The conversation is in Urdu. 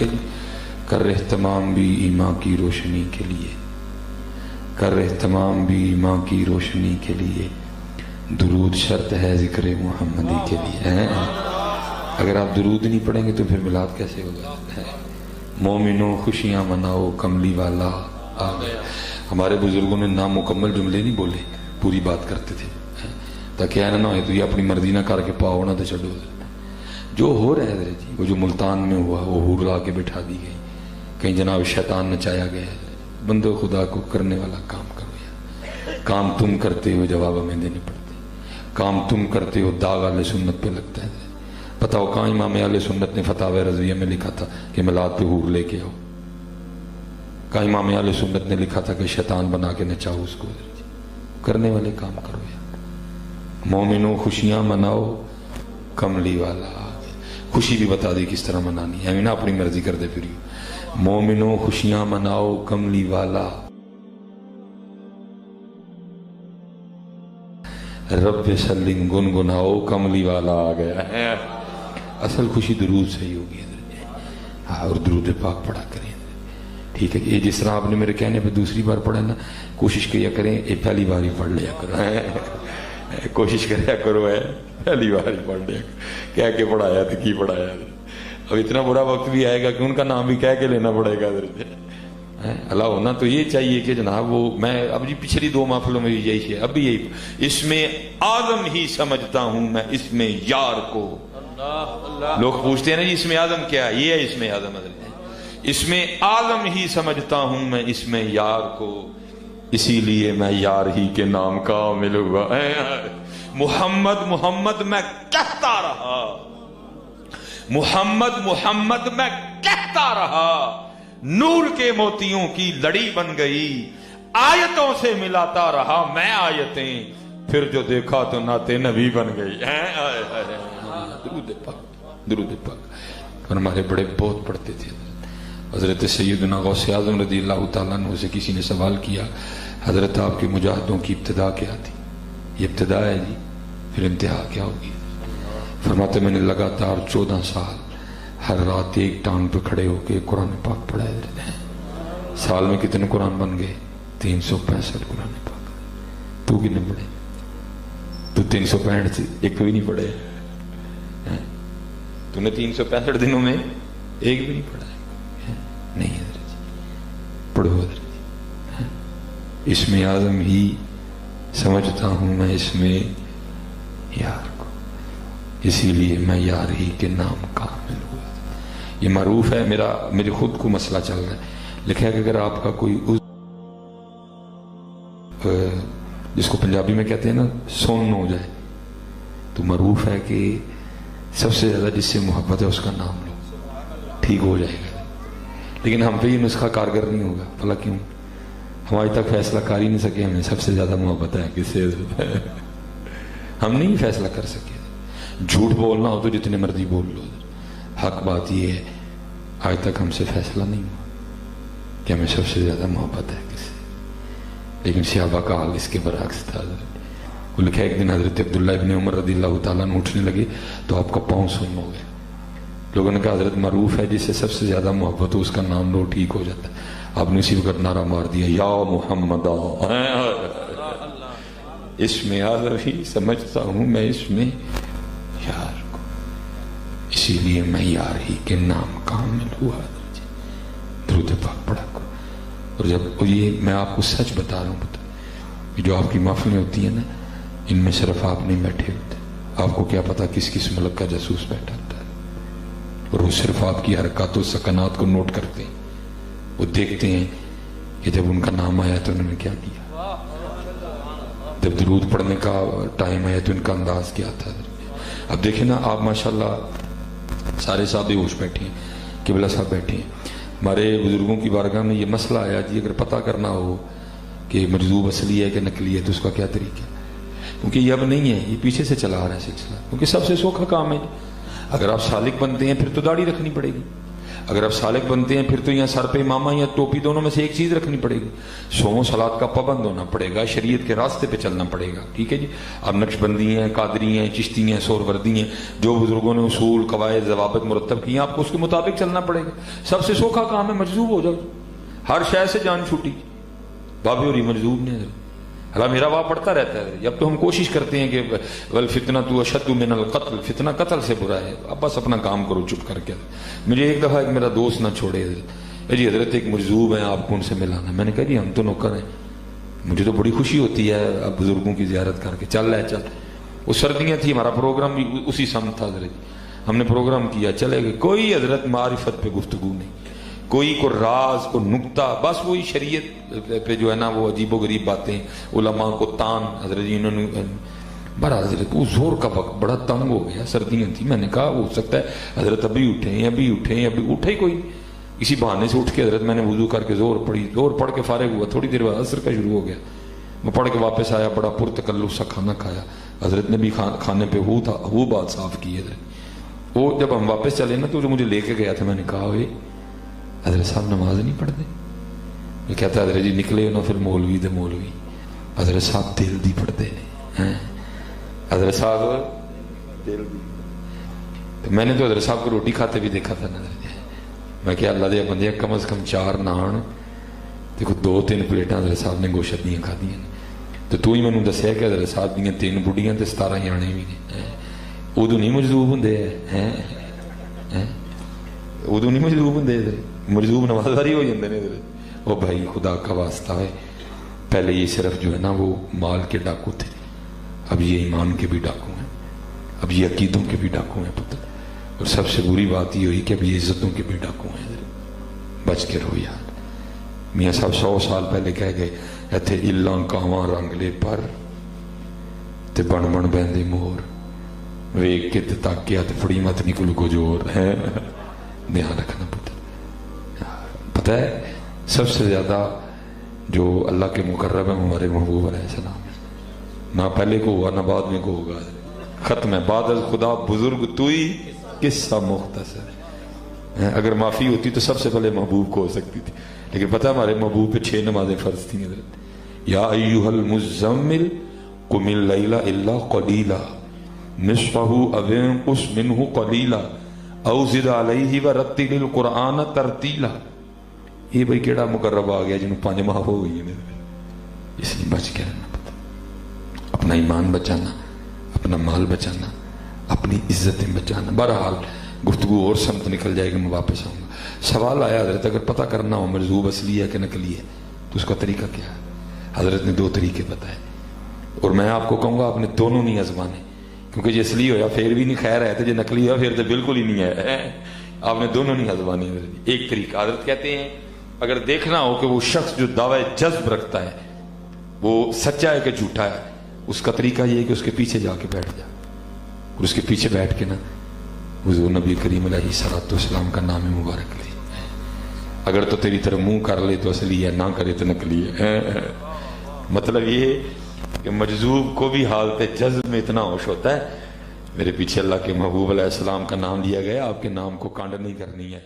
کے لیے، کر اہتمام بھی ایمان کی روشنی کے لیے، کر اہتمام بھی ایمان کی روشنی کے لیے، درود شرط ہے ذکر محمدی کے لیے۔ اگر آپ درود نہیں پڑھیں گے تو پھر میلاد کیسے ہوگا؟ مومنوں خوشیاں مناؤ کملی والا آ گیا۔ ہمارے بزرگوں نے نامکمل جملے نہیں بولے، پوری بات کرتے تھے تاکہ ایسا نہ ہوئے تو یہ اپنی مرضی نہ کر کے پاؤ نہ تو چڑھو۔ جو ہو رہا ہے جی، وہ جو ملتان میں ہوا وہ حور لا کے بٹھا دی گئی، کہیں جناب شیطان نچایا گیا ہے۔ بندو خدا کو کرنے والا کام کرو یار، کام تم کرتے ہو جواب ہمیں دینے پڑتے، کام تم کرتے ہو داغ اہل سنت پہ لگتا ہے۔ پتہ ہو کہاں امام اہل سنت نے فتاوی رضویہ میں لکھا تھا کہ میلاد پہ حور لے کے آؤ؟ کہاں امام اہل سنت نے لکھا تھا کہ شیطان بنا کے نچاؤ اس کو؟ کرنے والے کام کرو یار۔ مومنوں خوشیاں مناؤ کملی والا آ گیا۔ خوشی بھی بتا دی کس طرح منانی ہے، نہ اپنی مرضی کر دے پھر۔ مومنوں خوشیاں مناؤ کملی والا، رب سلم گنگناؤ کملی والا آ گیا ہے۔ اصل خوشی درود سے ہی ہوگی اور درود پاک پڑھا کریں، ٹھیک ہے؟ یہ جس طرح آپ نے میرے کہنے پہ دوسری بار پڑھا نا، کوشش کیا کریں یہ پہلی بار ہی پڑھ لیا کرو، کوشش کریا کرو ہے پہلی بار ہی پڑھ لیا کرو۔ کہہ کے پڑھایا تو کی پڑھایا، اب اتنا برا وقت بھی آئے گا کہ ان کا نام بھی کہہ کے لینا پڑے گا۔ اللہ ہونا تو یہ چاہیے کہ جناب وہ میں اب جی پچھلی دو محفلوں میں یہی ہے، اب بھی یہی، اس میں آدم ہی سمجھتا ہوں میں اس میں یار کو۔ لوگ پوچھتے ہیں نا جی اس میں آدم کیا ہے؟ یہ ہے اس میں آدم، اس میں عالم ہی سمجھتا ہوں میں اس میں یار کو، اسی لیے میں یار ہی کے نام کا عامل ہوا۔ محمد محمد میں کہتا رہا، محمد محمد میں کہتا رہا، نور کے موتیوں کی لڑی بن گئی، آیتوں سے ملاتا رہا میں آیتیں، پھر جو دیکھا تو نعت نبی بن گئی۔ درود پاک، درود پاک۔ اور ہمارے بڑے بہت پڑھتے تھے۔ حضرت سیدنا غوث اعظم رضی اللہ تعالیٰ عنہ سے کسی نے سوال کیا، حضرت آپ کے مجاہدوں کی ابتدا کیا تھی؟ یہ ابتدا ہے جی، پھر انتہا کیا ہوگی؟ فرماتے میں نے لگاتار 14 سال ہر رات ایک ٹانگ پہ کھڑے ہو کے قرآن پاک پڑھا ہے۔ سال میں کتنے قرآن بن گئے؟ 365 قرآن پاک۔ تو کتنے پڑھے؟ تو 365 سے ایک بھی نہیں پڑھے؟ تو نے 365 دنوں میں ایک بھی نہیں پڑھا؟ نہیں حضرت جی، پڑھو حضرت جی، اس میں اعظم ہی سمجھتا ہوں میں اس میں یار کو، اسی لیے میں یار ہی کے نام کا عامل ہوا۔ یہ معروف ہے، میرے خود کو مسئلہ چل رہا ہے، لکھا ہے کہ اگر آپ کا کوئی جس کو پنجابی میں کہتے ہیں نا سون ہو جائے، تو معروف ہے کہ سب سے زیادہ جس سے محبت ہے اس کا نام لو، ٹھیک ہو جائے گا۔ لیکن ہم پہ یہ نسخہ کارگر نہیں ہوگا، بھلا کیوں؟ ہم آج تک فیصلہ کر ہی نہیں سکے ہمیں سب سے زیادہ محبت ہے کس سے۔ ہم نہیں فیصلہ کر سکے۔ جھوٹ بولنا ہو تو جتنے مرضی بول لو، حق بات یہ ہے آج تک ہم سے فیصلہ نہیں ہوا کہ ہمیں سب سے زیادہ محبت ہے کس سے۔ لیکن صحابہ کا حال اس کے برعکس تھا۔ وہ لکھا ایک دن حضرت عبداللہ ابن عمر رضی اللہ تعالیٰ عنہ اٹھنے لگے تو آپ کا پاؤں سن ہو گیا۔ لوگوں نے کہا حضرت معروف ہے جس سے سب سے زیادہ محبت ہو اس کا نام لو ٹھیک ہو جاتا ہے۔ آپ نے اسی وقت نعرہ مار دیا، یا محمد، اس میں آدم ہی سمجھتا ہوں میں اس میں یار کو، اسی لیے میں یار ہی کے نام کا عامل ہوا۔ درود پاک پڑھا کرو۔ اور جب یہ میں آپ کو سچ بتا رہا ہوں، جو آپ کی محفلیں ہوتی ہیں نا، ان میں صرف آپ نہیں بیٹھے ہوتے، آپ کو کیا پتا کس کس ملک کا جاسوس بیٹھا ہوتا ہے، اور وہ صرف آپ کی حرکات و سکنات کو نوٹ کرتے ہیں، وہ دیکھتے ہیں کہ جب ان کا نام آیا تو انہوں نے کیا کیا، جب درود پڑھنے کا ٹائم آیا تو ان کا انداز کیا تھا۔ اب دیکھیں نا آپ ماشاءاللہ سارے صاحب ہوش بیٹھے ہیں، قبلہ صاحب بیٹھے ہیں، ہمارے بزرگوں کی بارگاہ میں یہ مسئلہ آیا جی اگر پتہ کرنا ہو کہ مجذوب اصلی ہے کہ نقلی ہے تو اس کا کیا طریقہ ہے، کیونکہ یہ اب نہیں ہے، یہ پیچھے سے چلا آ رہا ہے سلسلہ، کیونکہ سب سے سوکھا کام ہے۔ اگر آپ سالک بنتے ہیں پھر تو داڑھی رکھنی پڑے گی، اگر آپ سالک بنتے ہیں پھر تو یہاں سر پہ امامہ یا ٹوپی دونوں میں سے ایک چیز رکھنی پڑے گی. سوم و صلات کا پابند ہونا پڑے گا, شریعت کے راستے پہ چلنا پڑے گا. ٹھیک ہے جی. اب نقش بندی ہیں, قادری ہیں, چشتی ہیں, سور وردی ہیں, جو بزرگوں نے اصول قواعد ضوابط مرتب کیے آپ کو اس کے مطابق چلنا پڑے گا. سب سے سوکھا کام ہے مجذوب ہو جاؤ, ہر شے سے جان چھوٹی. بابے اور مجذوب نے اللہ میرا واہ پڑتا رہتا ہے. جب تو ہم کوشش کرتے ہیں کہ والفتنۃ اشد من القتل, فتنہ قتل سے برا ہے. اب بس اپنا کام کرو چپ کر کے. مجھے ایک دفعہ ایک میرا دوست نہ چھوڑے, جی حضرت ایک مجذوب ہیں آپ کو ان سے ملانا. میں نے کہا جی ہم تو نوکر ہیں, مجھے تو بڑی خوشی ہوتی ہے اب بزرگوں کی زیارت کر کے. چل رہا ہے چل. وہ سردیاں تھی, ہمارا پروگرام بھی اسی سمت تھا حضرت. ہم نے پروگرام کیا, چلے گئے. کوئی حضرت معرفت پہ گفتگو نہیں, کوئی کو راز کو نکتہ, بس وہی شریعت پہ جو ہے نا وہ عجیب و غریب باتیں, علماء کو تان. حضرت جی انہوں نے بڑا حضرت وہ زور کا وقت بڑا تنگ ہو گیا, سردیاں تھی. میں نے کہا ہو سکتا ہے حضرت ابھی اٹھیں ابھی اٹھیں, ابھی اٹھے ہی کوئی نہیں. اسی بہانے سے اٹھ کے حضرت میں نے وضو کر کے زور پڑھی, زور پڑھ کے فارغ ہوا. تھوڑی دیر بعد عصر کا شروع ہو گیا. میں پڑھ کے واپس آیا, بڑا پرتکلف سا کھانا کھایا. حضرت نے بھی کھانے پہ وہ بات صاف کی حضرت. وہ جب ہم واپس چلے نا تو جو مجھے لے کے گیا تھا, میں نے کہا حضرت صاحب نماز نہیں پڑھتے؟ یہ کہتا ہے حضرت جی نکلے نا پھر مولوی دے مولوی. حضرت صاحب دل دی پڑھتے ہیں. حضرت صاحب دل دی. میں نے تو حضرت صاحب کو روٹی کھاتے بھی دیکھا تھا نا. میں کیا اللہ دے بندے کم از کم 4 نان دیکھو 2-3 پلیٹاں حضرت صاحب نے گوشت دیاں کھا دیاں. تو ہی میں نے دسیا کہ حضرت صاحب دیاں 3 بڑھیاں تے 17 جانے بھی نے. ادو نہیں مجذوب ہوندے ہیں, ادو نہیں مجذوب ہوندے, مجذوب نمازداری ہو جاندے نے. وہ بھائی خدا کا واسطہ ہے, پہلے یہ صرف جو ہے نا وہ مال کے ڈاکو تھے, اب یہ ایمان کے بھی ڈاکو ہیں, اب یہ عقیدوں کے بھی ڈاکو ہیں پتر. اور سب سے بری بات یہ ہوئی کہ اب یہ عزتوں کے بھی ڈاکو ہیں. بچ کے رہو یار. میاں صاحب 100 سال پہلے کہہ گئے ایتھے الاں کاواں رنگ لے پر تے بن بن بہندے مور, ویک کے تے تاکیا تے فڑی مت نکل کو جور ہے. دھیان رکھنا پتہ ہے سب سے زیادہ جو اللہ کے مقرب ہیں ہمارے محبوب علیہ السلام. نہ پہلے کو ہوا نہ بعد میں کو ہوگا. ختم ہے بعد از خدا بزرگ تو ہی قصہ مختصر. اگر معافی ہوتی تو سب سے پہلے محبوب کو ہو سکتی تھی, لیکن پتہ ہمارے محبوب پہ 6 نمازیں فرض تھیں. یا ایھا المزمل قم اللیل الا قلیلا نصفہ او انقص منہ قلیلا او زد علیہ ورتل القرآن ترتیلا. یہ بھائی کیڑا مقرب آ گیا جنہوں 5 ماہ ہو گئی ہیں. اس لیے بچ کے رہنا پتا, اپنا ایمان بچانا, اپنا مال بچانا, اپنی عزتیں بچانا. بہرحال گفتگو اور سمت نکل جائے گی, میں واپس آؤں گا. سوال آیا حضرت اگر پتہ کرنا ہو مجذوب اصلی ہے کہ نقلی ہے تو اس کا طریقہ کیا ہے؟ حضرت نے 2 طریقے بتائے, اور میں آپ کو کہوں گا آپ نے دونوں نہیں آزمانے, کیونکہ جو اصلی ہویا پھر بھی نہیں خیر ہے, تو جو نقلی ہوا پھر تو بالکل ہی نہیں ہے. آپ نے دونوں نہیں آزمانے. ایک طریقہ حضرت کہتے ہیں اگر دیکھنا ہو کہ وہ شخص جو دعوی جذب رکھتا ہے وہ سچا ہے کہ جھوٹا ہے, اس کا طریقہ یہ ہے کہ اس کے پیچھے جا کے بیٹھ جا, اور اس کے پیچھے بیٹھ کے نا حضور نبی کریم علیہ الصلوۃ والسلام کا نام مبارک لے. اگر تو تیری طرف منہ کر لے تو اصلی ہے, نہ کرے تو نقلی ہے. مطلب یہ کہ مجذوب کو بھی حالت جذب میں اتنا ہوش ہوتا ہے, میرے پیچھے اللہ کے محبوب علیہ السلام کا نام لیا گیا, آپ کے نام کو کانڈ نہیں کرنی ہے.